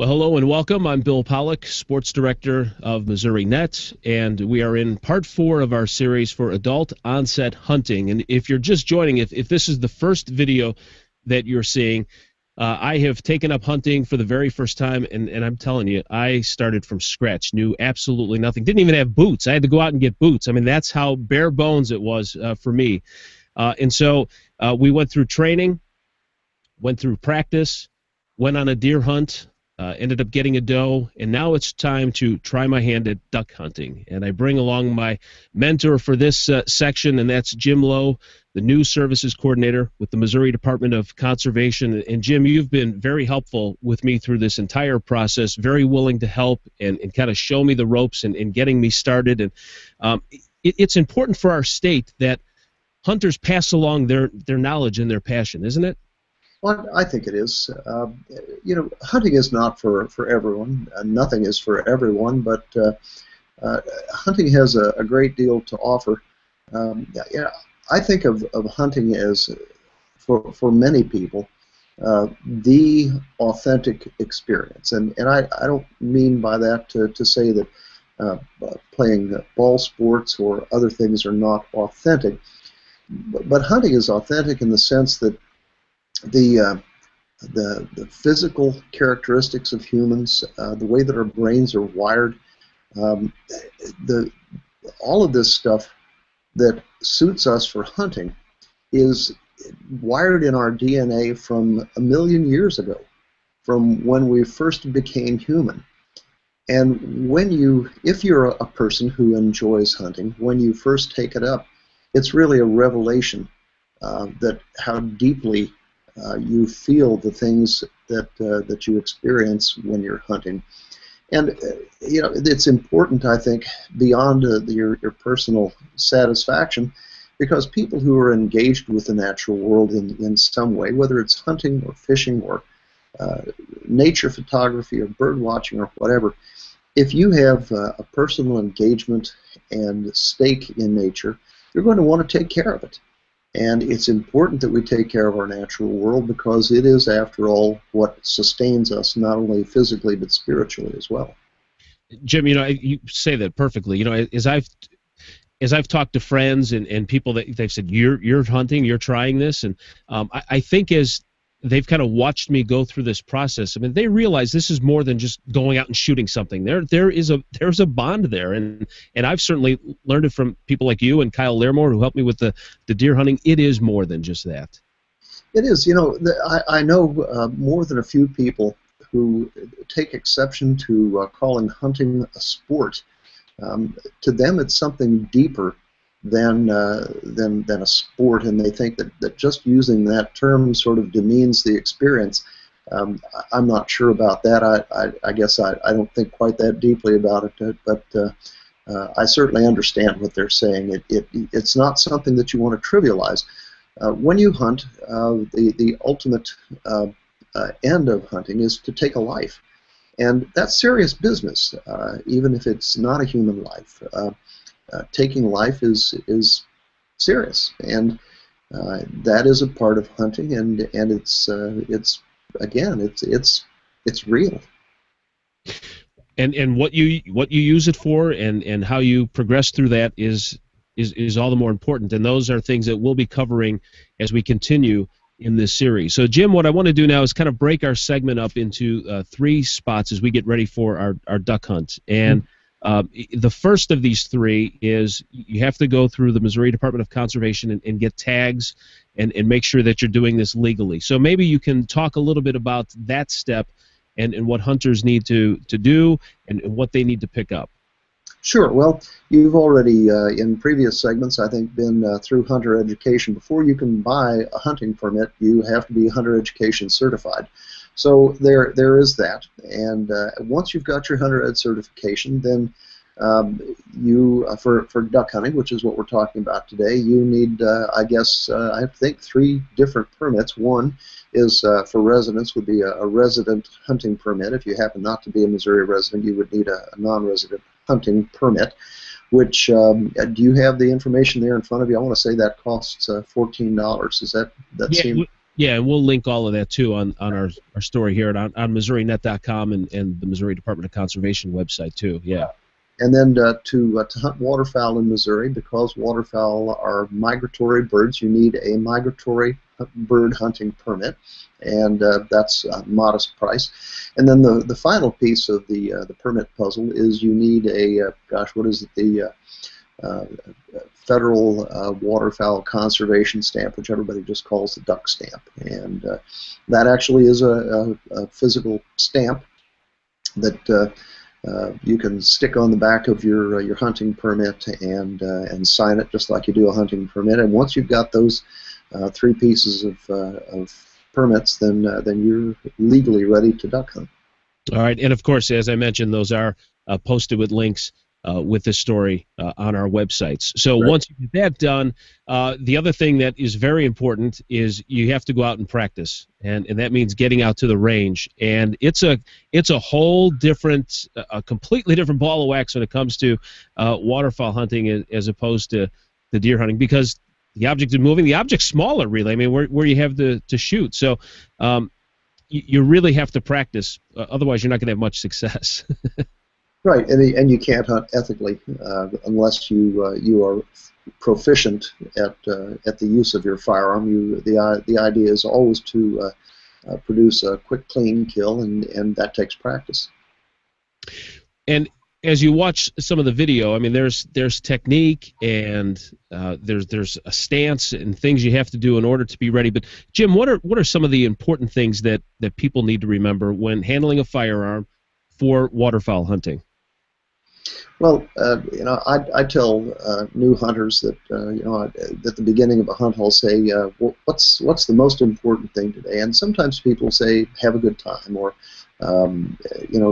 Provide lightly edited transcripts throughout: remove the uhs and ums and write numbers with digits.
Well, hello and welcome. I'm Bill Pollock, Sports Director of Missouri Net, and we are in part 4 of our series for adult onset hunting. And if you're just joining, if this is the first video that you're seeing, I have taken up hunting for the very first time, and I'm telling you, I started from scratch, knew absolutely nothing, didn't even have boots. I had to go out and get boots. I mean, that's how bare bones it was for me. And so we went through training, went through practice, went on a deer hunt, ended up getting a doe, and now it's time to try my hand at duck hunting. And I bring along my mentor for this section, and that's Jim Lowe, the News Services Coordinator with the Missouri Department of Conservation. And Jim, you've been very helpful with me through this entire process, very willing to help and kind of show me the ropes and getting me started. And it's important for our state that hunters pass along their knowledge and their passion, isn't it? Well, I think it is. Hunting is not for everyone. Nothing is for everyone, but hunting has a great deal to offer. I think of hunting as, for many people, the authentic experience. And I don't mean by that to say that playing ball sports or other things are not authentic. But hunting is authentic in the sense that the physical characteristics of humans, the way that our brains are wired, all of this stuff that suits us for hunting is wired in our DNA from a million years ago, from when we first became human. And if you're a person who enjoys hunting, when you first take it up, it's really a revelation that how deeply you feel the things that you experience when you're hunting. And it's important, I think, beyond your personal satisfaction, because people who are engaged with the natural world in some way, whether it's hunting or fishing or nature photography or bird watching or whatever, if you have a personal engagement and stake in nature, you're going to want to take care of it. And it's important that we take care of our natural world because it is, after all, what sustains us, not only physically but spiritually as well. Jim, you say that perfectly. As I've talked to friends and people that they've said, you're hunting, you're trying this, and I think as they've kind of watched me go through this process, I mean, they realize this is more than just going out and shooting something. There's a bond there, and I've certainly learned it from people like you and Kyle Lairmore, who helped me with the deer hunting. It is more than just that. It is. I know more than a few people who take exception to calling hunting a sport. To them, it's something deeper than a sport, and they think that just using that term sort of demeans the experience. I'm not sure about that. I guess I don't think quite that deeply about it, but I certainly understand what they're saying. It's not something that you want to trivialize. When you hunt, the ultimate end of hunting is to take a life, and that's serious business, even if it's not a human life. Taking life is serious, and that is a part of hunting, and it's real. And what you use it for, and how you progress through that is all the more important. And those are things that we'll be covering as we continue in this series. So, Jim, what I want to do now is kind of break our segment up into 3 spots as we get ready for our duck hunt. And the first of these 3 is you have to go through the Missouri Department of Conservation and get tags and make sure that you're doing this legally. So maybe you can talk a little bit about that step and what hunters need to do and what they need to pick up. Sure. Well, you've already, in previous segments, I think, been through hunter education. Before you can buy a hunting permit, you have to be hunter education certified. So there is that, and once you've got your hunter ed certification, then for duck hunting, which is what we're talking about today, you need, I think 3 different permits. One is for residents, would be a resident hunting permit. If you happen not to be a Missouri resident, you would need a non-resident hunting permit, which, do you have the information there in front of you? I want to say that costs $14. Does that seem... Yeah, and we'll link all of that too on our story here on MissouriNet.com and the Missouri Department of Conservation website too. Yeah. And then to hunt waterfowl in Missouri, because waterfowl are migratory birds, you need a migratory bird hunting permit, and that's a modest price. And then the final piece of the permit puzzle is you need a what is it, the federal waterfowl conservation stamp, which everybody just calls the duck stamp, and that actually is a physical stamp that you can stick on the back of your hunting permit and sign it just like you do a hunting permit. And once you've got those three pieces of permits, then you're legally ready to duck hunt. All right, and of course, as I mentioned, those are posted with links with this story on our websites. So Right. once you get that done, the other thing that is very important is you have to go out and practice, and that means getting out to the range. And it's a whole different, a completely different ball of wax when it comes to waterfowl hunting as opposed to the deer hunting, because the object is moving. The object's smaller, really. I mean, where you have to shoot. So you really have to practice. Otherwise, you're not going to have much success. Right, and you can't hunt ethically unless you are proficient at the use of your firearm. The idea is always to produce a quick, clean kill, and that takes practice. And as you watch some of the video, I mean, there's technique and there's a stance and things you have to do in order to be ready. But Jim, what are some of the important things that people need to remember when handling a firearm for waterfowl hunting? Well, I tell new hunters that at the beginning of a hunt, I'll say, what's the most important thing today? And sometimes people say, have a good time, or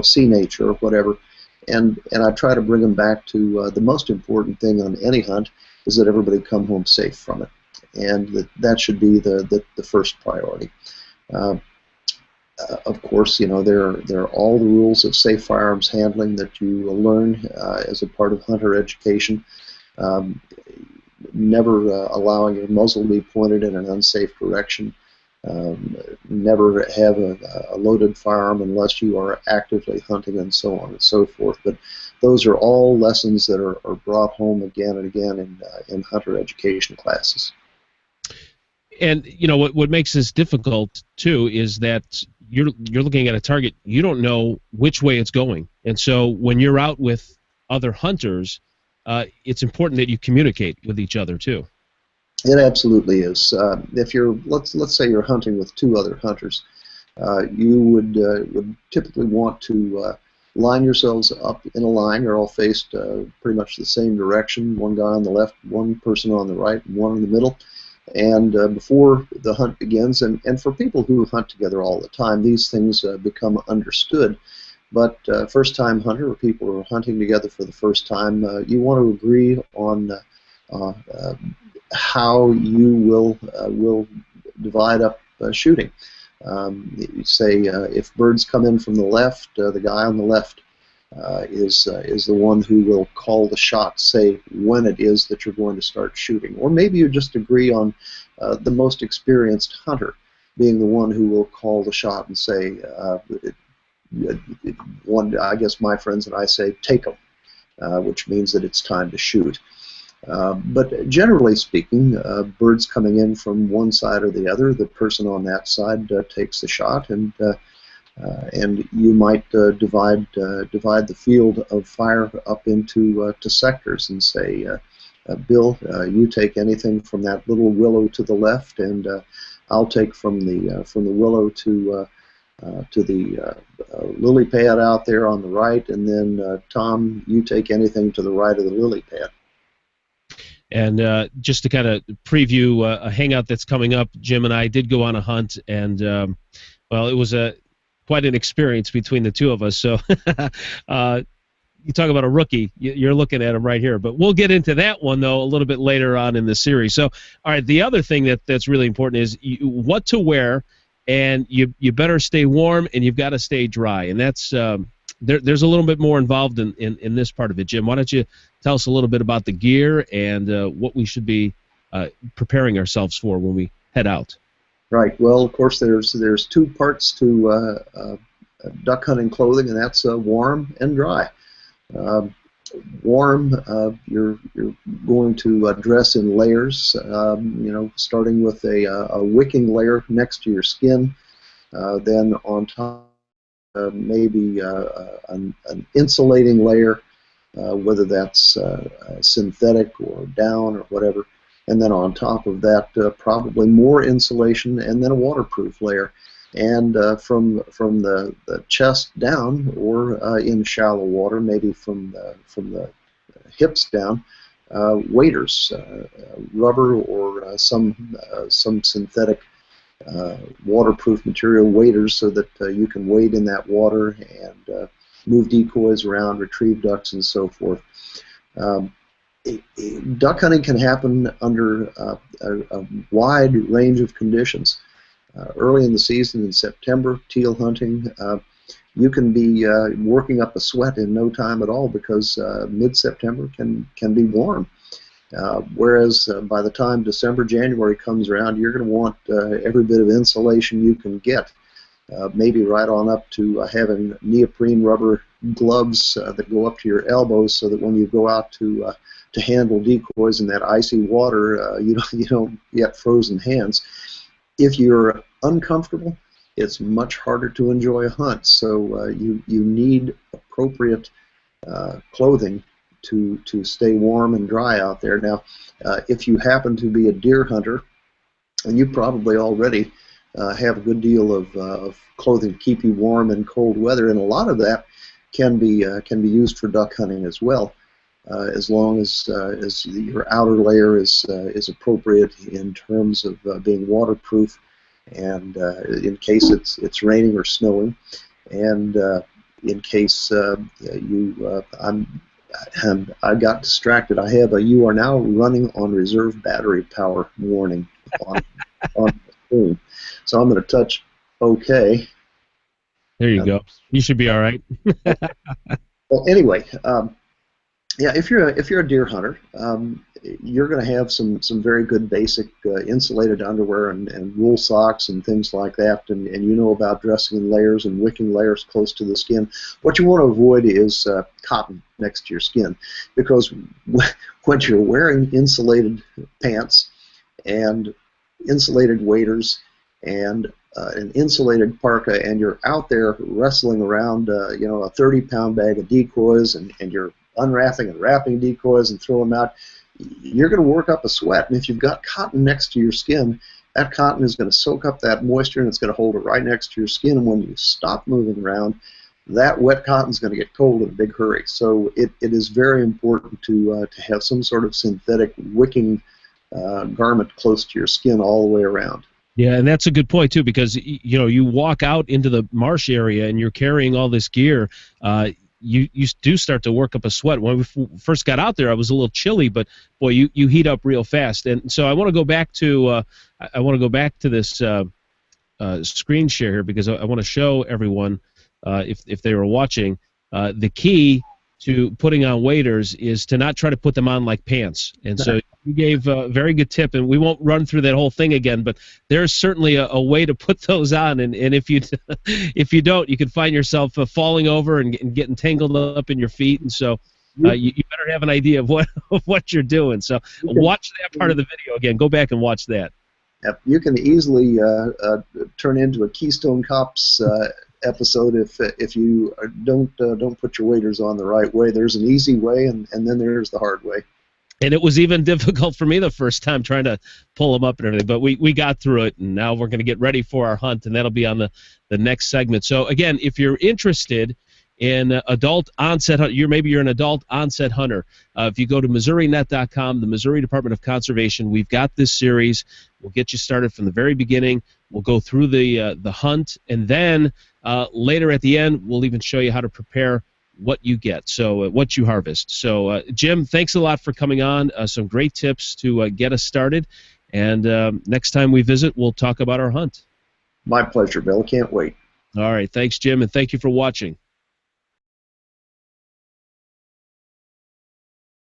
see nature, or whatever. And I try to bring them back to the most important thing on any hunt is that everybody come home safe from it, and that should be the first priority. Of course, there are all the rules of safe firearms handling that you will learn as a part of hunter education. Never allowing your muzzle to be pointed in an unsafe direction. Never have a loaded firearm unless you are actively hunting, and so on and so forth. But those are all lessons that are brought home again and again in hunter education classes. And what makes this difficult too is that you're looking at a target, you don't know which way it's going, and so when you're out with other hunters, it's important that you communicate with each other too. It absolutely is. If you're let's say you're hunting with two other hunters, you would typically want to line yourselves up in a line. You're all faced pretty much the same direction. One guy on the left, one person on the right, and one in the middle. And before the hunt begins, and for people who hunt together all the time, these things become understood. But first-time hunter, or people who are hunting together for the first time, you want to agree on how you will divide up shooting. You say if birds come in from the left, the guy on the left is the one who will call the shot, say when it is that you're going to start shooting. Or maybe you just agree on the most experienced hunter being the one who will call the shot and say, I guess my friends and I say, take 'em, which means that it's time to shoot. But generally speaking, birds coming in from one side or the other, the person on that side takes the shot, and you might divide the field of fire up into sectors and say, Bill, you take anything from that little willow to the left, and I'll take from the willow to the lily pad out there on the right, and then Tom, you take anything to the right of the lily pad. And just to kind of preview a hangout that's coming up, Jim and I did go on a hunt, and well, it was quite an experience between the two of us. So you talk about a rookie, you're looking at him right here. But we'll get into that one, though, a little bit later on in the series. So, all right, the other thing that's really important is what to wear, and you better stay warm, and you've got to stay dry. And that's there's a little bit more involved in this part of it. Jim, why don't you tell us a little bit about the gear and what we should be preparing ourselves for when we head out? Right. Well, of course, there's two parts to duck hunting clothing, and that's warm and dry. Um, Warm, you're going to dress in layers. Starting with a wicking layer next to your skin, then on top maybe an insulating layer, whether that's synthetic or down or whatever, and then on top of that probably more insulation, and then a waterproof layer. And from the chest down, or in shallow water, maybe from the hips down, waders, rubber or some synthetic waterproof material waders, so that you can wade in that water and move decoys around, retrieve ducks, and so forth. Duck hunting can happen under a wide range of conditions. Early in the season, in September, teal hunting, you can be working up a sweat in no time at all, because mid-September can be warm. Whereas by the time December, January comes around, you're going to want every bit of insulation you can get. Maybe right on up to having neoprene rubber gloves that go up to your elbows, so that when you go out to handle decoys in that icy water, you don't get frozen hands. If you're uncomfortable, it's much harder to enjoy a hunt. So you need appropriate clothing to stay warm and dry out there. Now, if you happen to be a deer hunter, and you probably already have a good deal of clothing to keep you warm in cold weather, and a lot of that can be used for duck hunting as well, as long as your outer layer is appropriate in terms of being waterproof, and in case it's raining or snowing, and in case I got distracted. I have a "You are now running on reserve battery power" warning on the screen. So I'm going to touch OK. There you go. You should be all right. Well, anyway, yeah, if you're a deer hunter, you're going to have some very good basic insulated underwear and wool socks and things like that, and you know about dressing in layers and wicking layers close to the skin. What you want to avoid is cotton next to your skin, because when you're wearing insulated pants and insulated waders and an insulated parka, and you're out there wrestling around a 30-pound bag of decoys, and you're unwrapping and wrapping decoys and throwing them out, you're going to work up a sweat. And if you've got cotton next to your skin, that cotton is going to soak up that moisture, and it's going to hold it right next to your skin. And when you stop moving around, that wet cotton is going to get cold in a big hurry. So it is very important to have some sort of synthetic wicking garment close to your skin all the way around. Yeah, and that's a good point too, because you walk out into the marsh area and you're carrying all this gear. You do start to work up a sweat. When we first got out there, I was a little chilly, but boy, you heat up real fast. And so I want to go back to this screen share here, because I want to show everyone, if they were watching, the key to putting on waders is to not try to put them on like pants. And so you gave a very good tip, and we won't run through that whole thing again, but there's certainly a way to put those on, and if you don't, you can find yourself falling over and getting tangled up in your feet, and so you better have an idea of what you're doing. So watch that part of the video again. Go back and watch that. Yep, you can easily turn into a Keystone Cops episode if you don't put your waders on the right way. There's an easy way, and then there's the hard way. And it was even difficult for me the first time trying to pull them up and everything, but we got through it, and now we're going to get ready for our hunt, and that'll be on the next segment. So again, if you're interested in adult onset hunt, maybe you're an adult onset hunter, if you go to MissouriNet.com, the Missouri Department of Conservation, we've got this series. We'll get you started from the very beginning. We'll go through the hunt, and then later at the end, we'll even show you how to prepare what you get, so what you harvest. So Jim, thanks a lot for coming on. Some great tips to get us started, and next time we visit, we'll talk about our hunt. My pleasure, Bill. Can't wait. All right, thanks, Jim, and thank you for watching.